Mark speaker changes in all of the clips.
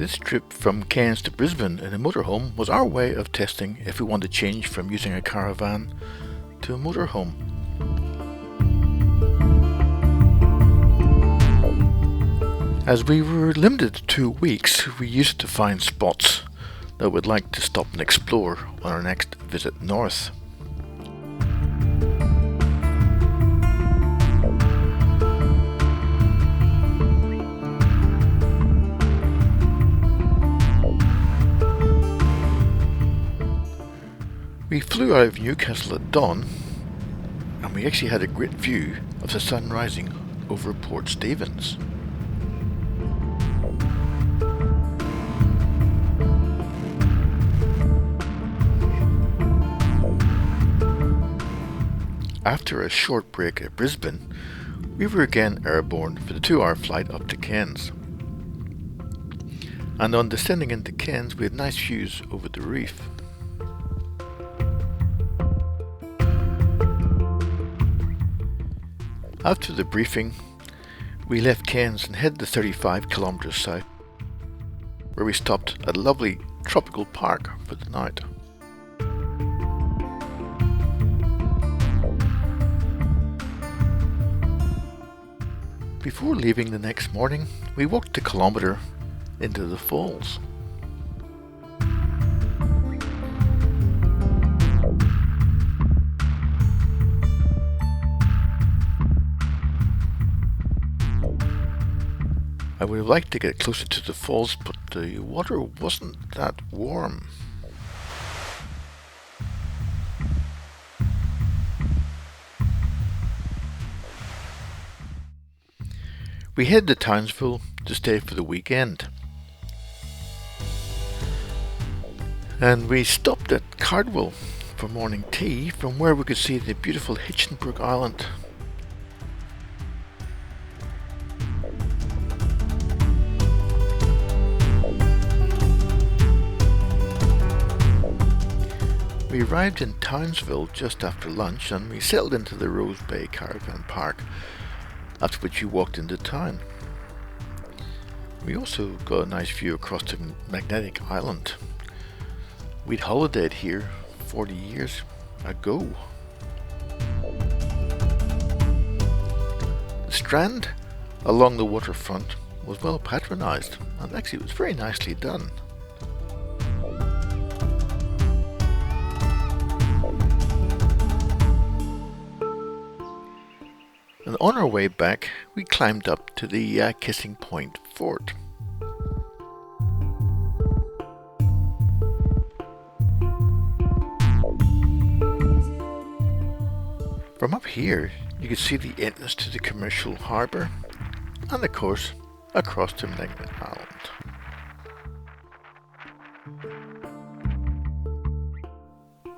Speaker 1: This trip from Cairns to Brisbane in a motorhome was our way of testing if we want to change from using a caravan to a motorhome. As we were limited to 2 weeks, we used it to find spots that we'd like to stop and explore on our next visit north. We flew out of Newcastle at dawn, and we actually had a great view of the sun rising over Port Stephens. After a short break at Brisbane, we were again airborne for the 2-hour flight up to Cairns. And on descending into Cairns, we had nice views over the reef. After the briefing, we left Cairns and headed 35 kilometres south, where we stopped at a lovely tropical park for the night. Before leaving the next morning, we walked a kilometre into the falls. I would have liked to get closer to the falls, but the water wasn't that warm. We headed to Townsville to stay for the weekend. And we stopped at Cardwell for morning tea, from where we could see the beautiful Hinchinbrook Island. We arrived in Townsville just after lunch, and we settled into the Rose Bay Caravan Park, after which we walked into town. We also got a nice view across the magnetic island. We'd holidayed here 40 years ago. The strand along the waterfront was well patronised, and actually it was very nicely done. And on our way back, we climbed up to the Kissing Point Fort. From up here, you could see the entrance to the commercial harbour, and of course, across to Magnet Island.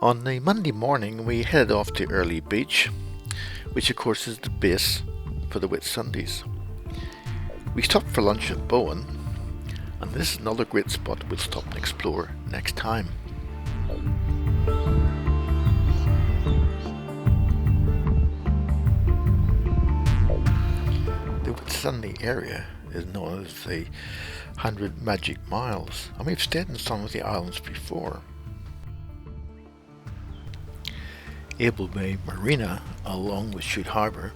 Speaker 1: On the Monday morning, we headed off to Early Beach, which of course is the base for the Whitsundays. We stopped for lunch at Bowen, and this is another great spot we'll stop and explore next time. The Whitsunday area is known as the 100 Magic Miles, and we've stayed in some of the islands before. Able Bay Marina, along with Shute Harbour,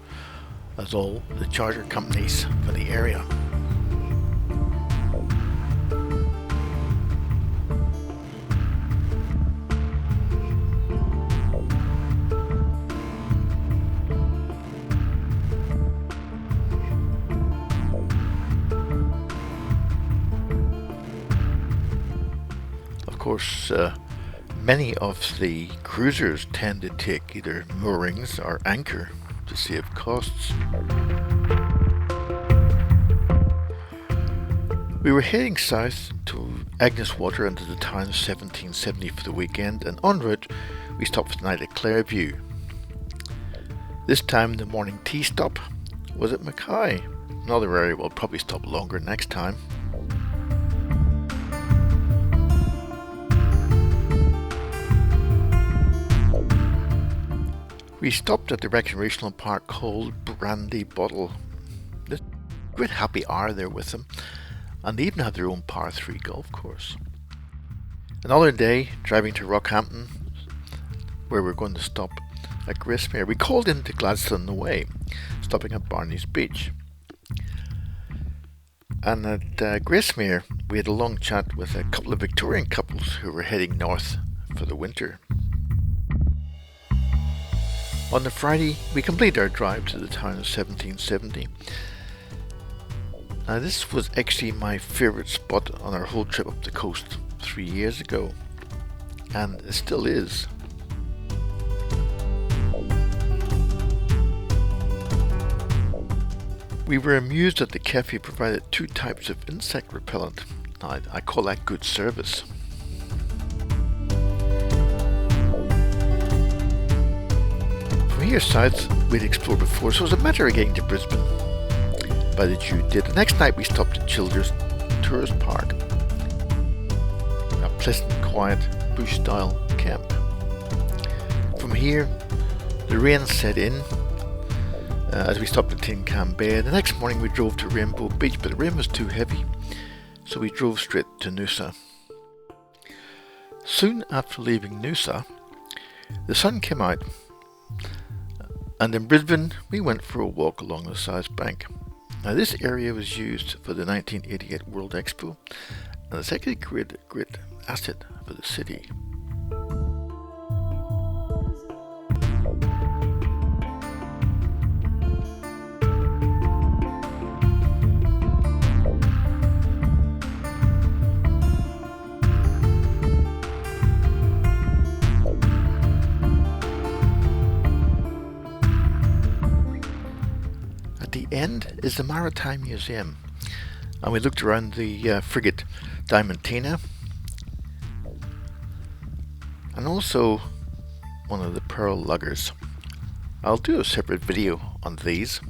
Speaker 1: as all the charter companies for the area. Of course, many of the cruisers tend to take either moorings or anchor to save costs. We were heading south to Agnes Water into the town of 1770 for the weekend, and en route we stopped for the night at Clairview. This time the morning tea stop was at Mackay, another area we'll probably stop longer next time. We stopped at the recreational park called Brandy Bottle. This great happy hour there with them, and they even have their own par 3 golf course. Another day driving to Rockhampton, where we're going to stop at Gracemere. We called into Gladstone on the way, stopping at Barney's Beach. And at Gracemere we had a long chat with a couple of Victorian couples who were heading north for the winter. On the Friday we completed our drive to the town of 1770. Now this was actually my favourite spot on our whole trip up the coast 3 years ago, and it still is. We were amused that the cafe provided 2 types of insect repellent. Now, I call that good service. From here south we'd explored before, so it was a matter of getting to Brisbane by the due date. The next night we stopped at Childers Tourist Park, a pleasant, quiet, bush-style camp. From here the rain set in as we stopped at Tin Can Bay. The next morning we drove to Rainbow Beach, but the rain was too heavy, so we drove straight to Noosa. Soon after leaving Noosa, the sun came out, and in Brisbane we went for a walk along the South Bank. Now this area was used for the 1988 World Expo, and it's actually a great asset for the city. At the end is the Maritime Museum, and we looked around the frigate Diamantina, and also one of the pearl luggers. I'll do a separate video on these.